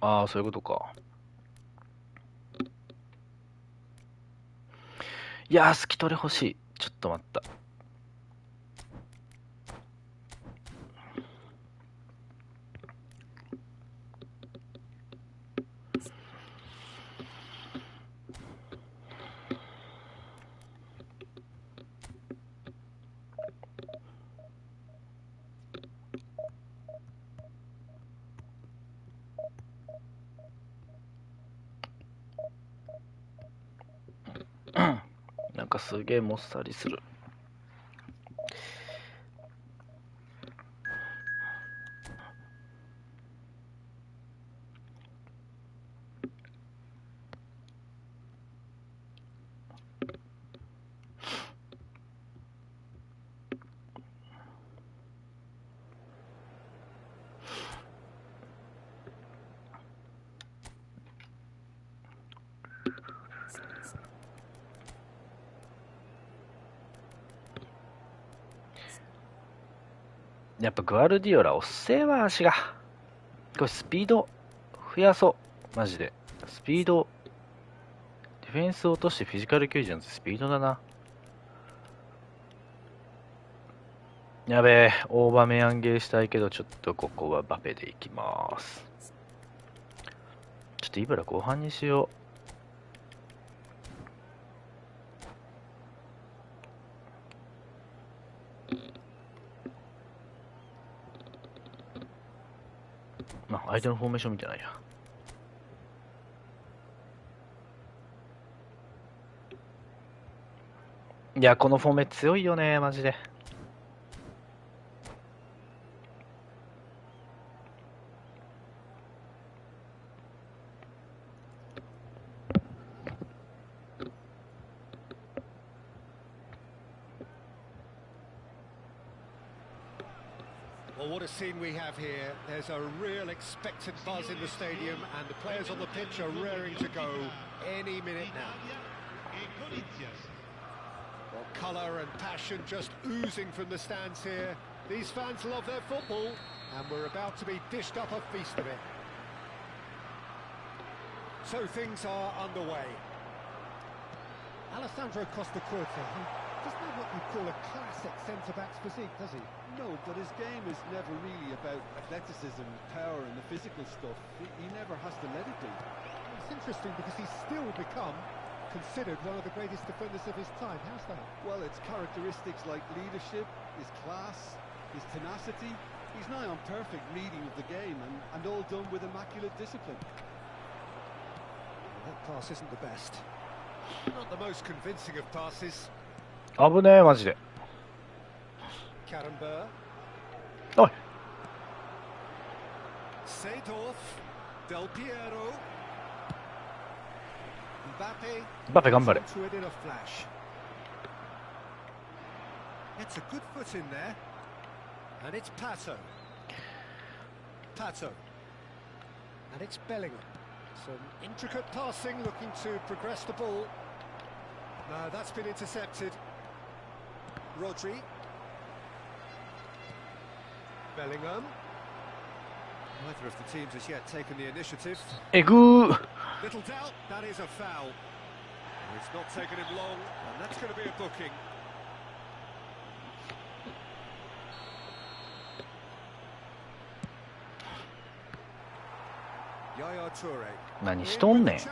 ああ、そういうことか。いやー、透き取れ欲しい。ちょっと待った。なんかすげえもっさりする。やっぱグアルディオラおっせえわ、足が。これスピード増やそう。マジで。スピード。ディフェンスを落としてフィジカル球じゃなくてスピードだな。やべえ、オーバーメヤンゲーしたいけど、ちょっとここはバペでいきます。ちょっとイブラ後半にしよう。まあ、相手のフォーメーション見てないや。いや、このフォーメ強いよね、マジで。Well, what a scene we have here. There's a real expectant buzz in the stadium, and the players on the pitch are raring to go any minute now. Well, colour and passion just oozing from the stands here. These fans love their football, and we're about to be dished up a feast of it. So things are underway. Alessandro Costa Curta, he doesn't have what you'd call a classic centre-back's physique, does he? No, but his game is never really about athleticism, power and the physical stuff. He never has to let it be. It's interesting because he's still become considered one of the greatest defenders of his time. How's that? Well, it's characteristics like leadership, his class, his tenacity. He's nigh on perfect reading of the game and all done with immaculate discipline. Well, that pass isn't the best. Not the most convincing of passes. 危ねえ、マジで。Karambur. おい。 Seedorf. Del Piero. Mbappe. バペ頑張れ。 To it in a flash. It's a good foot in there. And it's Pato. Pato. And it's Bellingham. Some intricate passing, looking to progress the ball. No, that's been intercepted. Rodri. Bellingham. Neither of the teams has yet taken the initiative. えぐー。 Little doubt, that is a foul. It's not taken him long, and that's going to be a booking. Yaya Toure. 何しとんねん。 Challenge.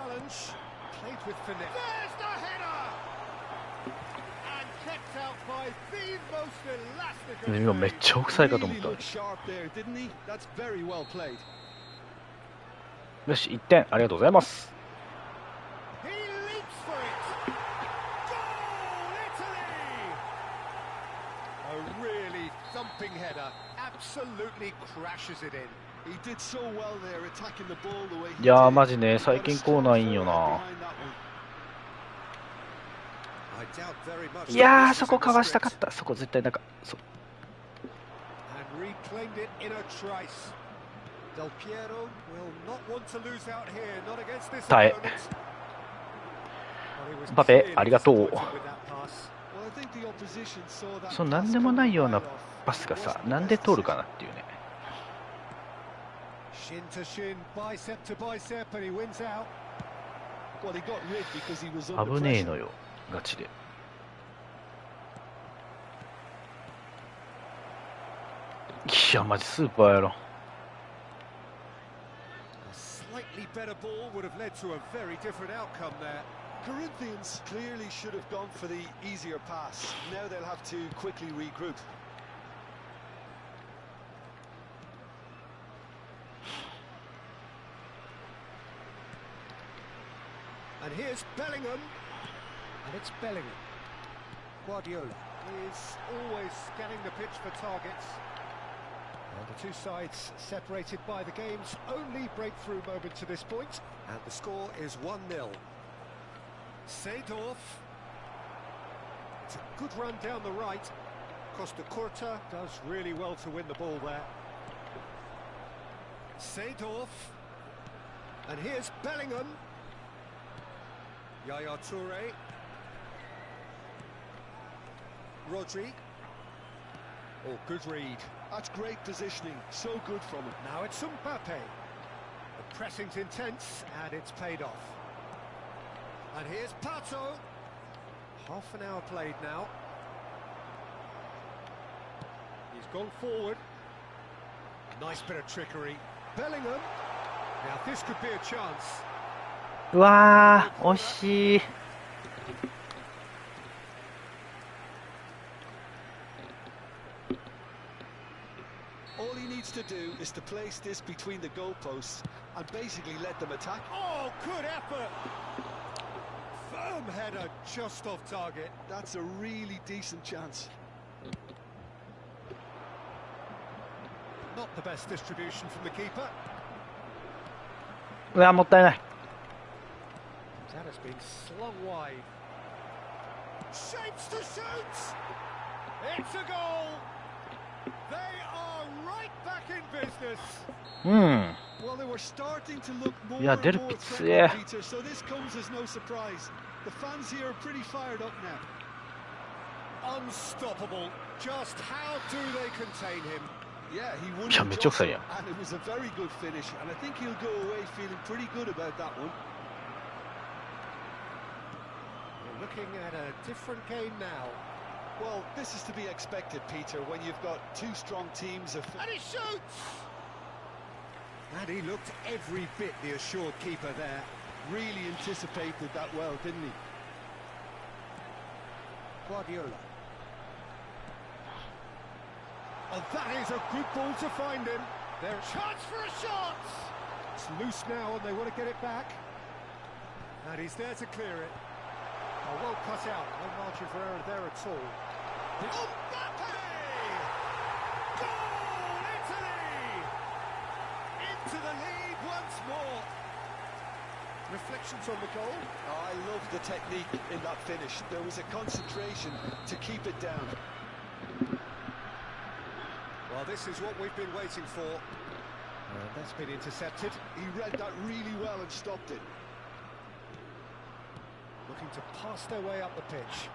Played with finesse. There's the header! And kept out by the most elastic of 今めっちゃオフサイドかと思った Really looked sharp there, didn't he? That's very well played. よし、1点ありがとうございます。 He leaps for it. Goal, Italy! A really thumping header. Absolutely crashes it in. He did so well there, attacking the ball the way he いやー did. マジね、最近こうないんよな。 Behind that one. I doubt very much いやー that this そ is こ in the かわしたか script. った。そこ絶対なんかそう。 And reclaimed it in a trice. Del Piero will not want to lose out here, not against this 耐え。 opponent. Well, he was バペ clearly ありがとう。 disappointed with that pass. Well, I think the opposition saw that そう、なん pass でもない coming ような right off. パスが It さ、 wasn't the なんで best 通るか decision. なっていうね。Shin to shin, bicep to bicep, and he wins out. Well, he got rid because he was under 危ねえ pressure. のよ、ガチで。いや、マジスーパーやろ。A slightly better ball would have led to a very different outcome there. Corinthians clearly should have gone for the easier pass. Now they'll have to quickly regroup. And here's Bellingham. And it's Bellingham. Guardiola is always scanning the pitch for targets. And the two sides separated by the game's only breakthrough moment to this point. And the score is 1-0. Seedorf. It's a good run down the right. Costa Curta does really well to win the ball there. Seedorf. And here's Bellingham. Yaya Toure. Rodri. Oh, good read. That's great positioning. So good from him. Now it's Mbappe. The pressing's intense, and it's paid off. And here's Pato. Half an hour played now. He's gone forward. Nice bit of trickery. Bellingham. Now this could be a chance. うわー、惜しい。All he needs to do is to place this between the goalposts and basically let them attack. Oh, good effort. Firm header just off target. That's a really decent chance. Not the best distribution from the keeper. うわー、もったいない。 That has been slung wide. Shapes to shoot! It's a goal! They are right back in business. うん。 Well, they were starting to look more Yeah, and they're more pizza, threatening, yeah. Peter, so this comes as no surprise. The fans here are pretty fired up now. Unstoppable. Just how do they contain him? Yeah, he won Yeah, the me too, jostle, yeah. and it was a very good finish, and I think he'll go away feeling pretty good about that one. We're looking at a different game now. Well, this is to be expected, Peter, when you've got two strong teams of... And he shoots! And he looked every bit the assured keeper there. Really anticipated that well, didn't he? Guardiola. And that is a good ball to find him. There's a chance for a shot! It's loose now and they want to get it back. And he's there to clear it. Oh, well cut out. No margin for error there at all. Mbappe! Goal, Italy! Into the lead once more. Reflections on the goal. Oh, I love the technique in that finish. There was a concentration to keep it down. Well, this is what we've been waiting for. And that's been intercepted. He read that really well and stopped it. Looking to pass their way up the pitch.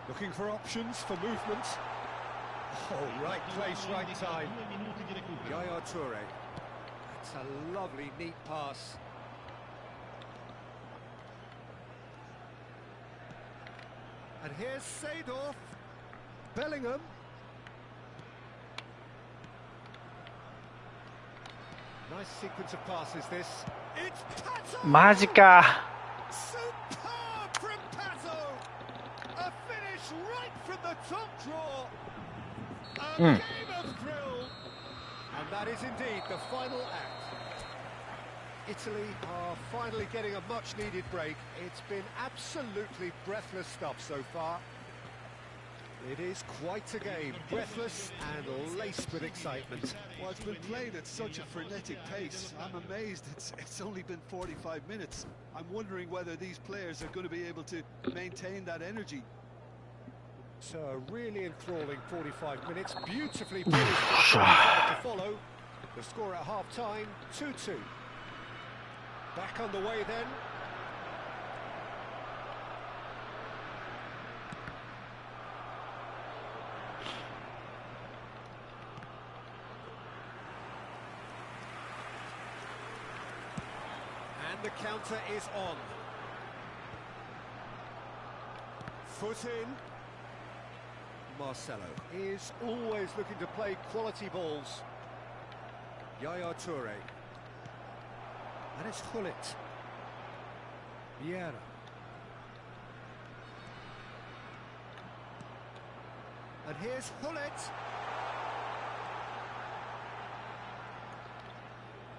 Looking for options for movement. Oh, right place, right time. Yaya Toure. That's a lovely, neat pass. And here's Seedorf. Bellingham. Nice sequence of passes, this. It's Pato! マジか。 Superb from Pato! A finish right from the top draw. A game of thrill. And that is indeed the final act. Italy are finally getting a much-needed break. It's been absolutely breathless stuff so far. It is quite a game, breathless and laced with excitement. Well, it's been played at such a frenetic pace. I'm amazed it's only been 45 minutes. I'm wondering whether these players are going to be able to maintain that energy. So a really enthralling 45 minutes, beautifully poised to follow. The score at half-time, 2-2. Back on the way then. And the counter is on. Foot in. Marcelo is always looking to play quality balls. Yaya Toure. And it's Hullet. Vieira. And here's Hullet.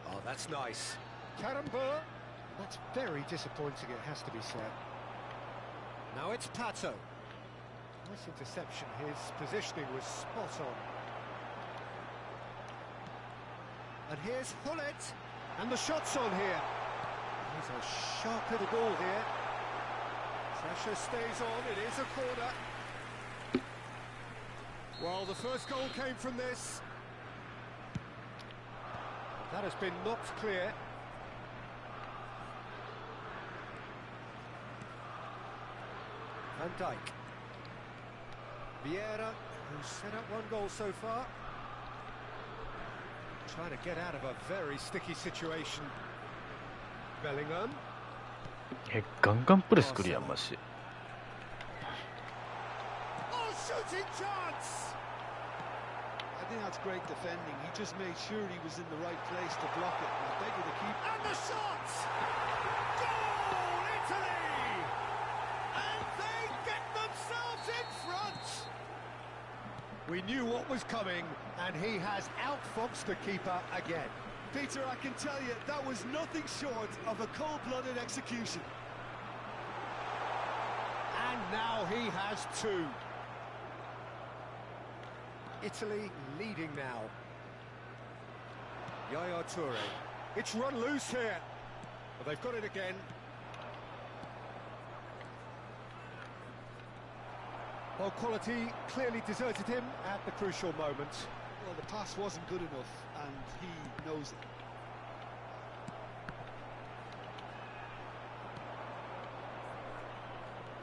Oh, that's nice. Karambur. That's very disappointing, it has to be said. Now it's Pato. Nice interception. His positioning was spot on. And here's Hullet. And the shot's on here. He's a sharp little ball here. Pressure stays on. It is a corner. Well, the first goal came from this. That has been knocked clear. Van Dijk. Vieira, who's set up one goal so far. Trying to get out of a very sticky situation. Bellingham. ガンガンプレス来るやんマジ。 Oh, shooting chance! I think that's great defending. He just made sure he was in the right place to block it. I bet you the keeper. And the shot! Goal, Italy! And they get themselves in front! We knew what was coming, and he has outfoxed the keeper again. Peter, I can tell you, that was nothing short of a cold-blooded execution. And now he has two. Italy leading now. Yaya Toure. It's run loose here. But they've got it again. Well, quality clearly deserted him at the crucial moment. Well, the pass wasn't good enough, and he knows it.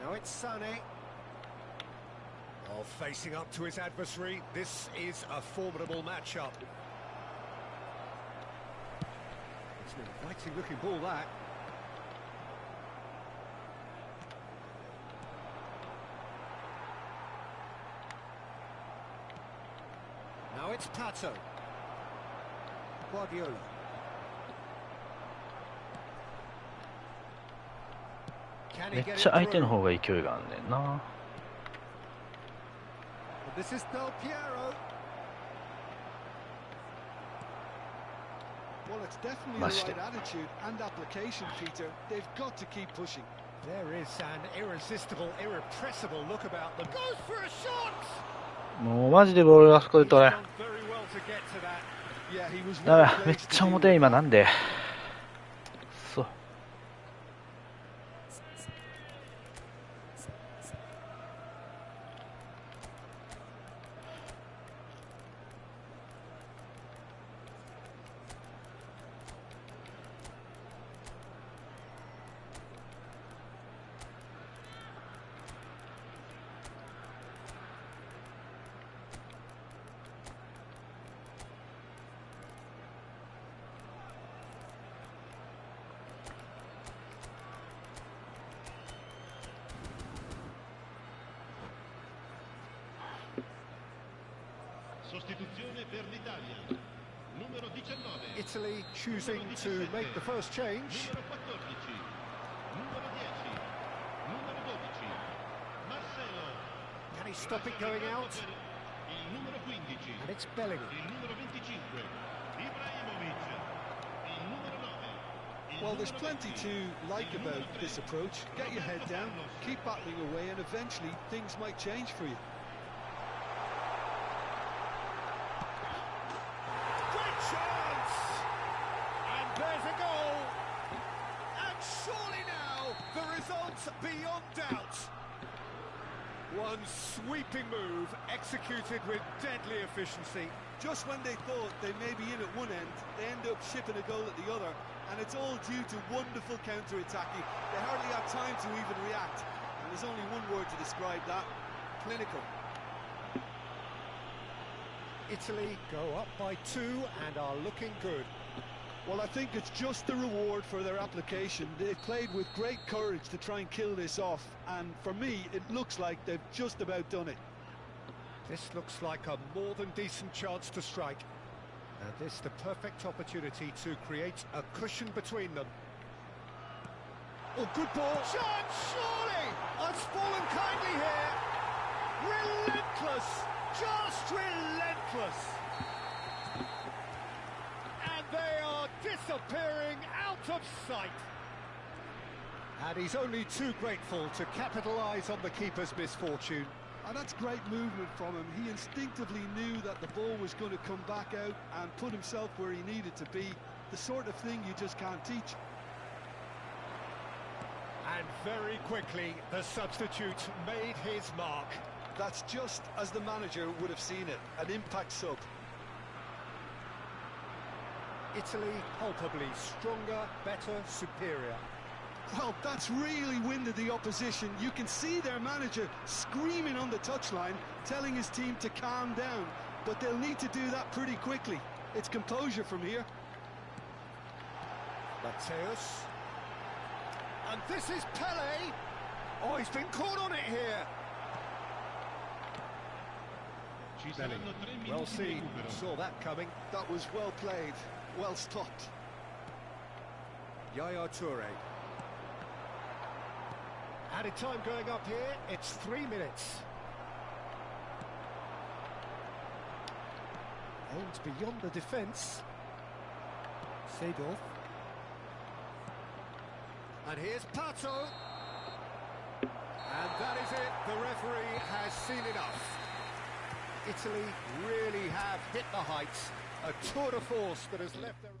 Now it's Sané. Oh, facing up to his adversary, this is a formidable matchup. It's an inviting looking ball, that. Now it's Pato. Guardiola. Can め he っ get ちゃ it 相手の through? 方が勢いがあんねんな。 This is Del Piero. Well, it's definitely the Must right it. attitude and application, Peter. They've got to keep pushing. There is an irresistible, irrepressible look about them. Goes for a shot! もうマジでボールがあそこで He's 取れ。 done very well to get to that. Yeah, he was だ well め、めっ placed ち to ゃ do 重て that. 今なんで。そう。Sostituzione per l'Italia. Numero 19. Italy choosing to make the first change. Numero 14. Numero 10. Numero 12. Marcelo. Can he stop it going out? Il numero 15. And it's Bellingham. Il numero 25. Ibrahimovic. Il numero 9. Well, there's plenty to like about this approach. Get your head down, keep battling away, and eventually things might change for you. Great chance! And there's a goal! And surely now, the result's beyond doubt. One sweeping move, executed with deadly efficiency. Just when they thought they may be in at one end, they end up shipping a goal at the other, and it's all due to wonderful counter-attacking. They hardly have time to even react, and there's only one word to describe that: clinical. Italy go up by 2 and are looking good. Well, I think it's just the reward for their application. They've played with great courage to try and kill this off, and for me, it looks like they've just about done it. This looks like a more than decent chance to strike. And this the perfect opportunity to create a cushion between them. Oh, good ball. Chance, surely! It's fallen kindly here. Relentless! Just relentless! And they are disappearing out of sight. And he's only too grateful to capitalise on the keeper's misfortune. And that's great movement from him. He instinctively knew that the ball was going to come back out and put himself where he needed to be. The sort of thing you just can't teach. And very quickly, the substitute made his mark. That's just as the manager would have seen it, an impact sub. Italy palpably stronger, better, superior. Well, that's really winded the opposition. You can see their manager screaming on the touchline, telling his team to calm down. But they'll need to do that pretty quickly. It's composure from here. Mateus. And this is Pele. Oh, he's been caught on it here. Ci saranno 3 minuti Well di seen. recupero. Saw that coming. That was well played, well stopped. Yaya Toure. Added time going up here. It's 3 minutes. Aims beyond the defence. Seedorf. And here's Pato. And that is it. The referee has seen enough. Italy really have hit the heights. A tour de force that has left their...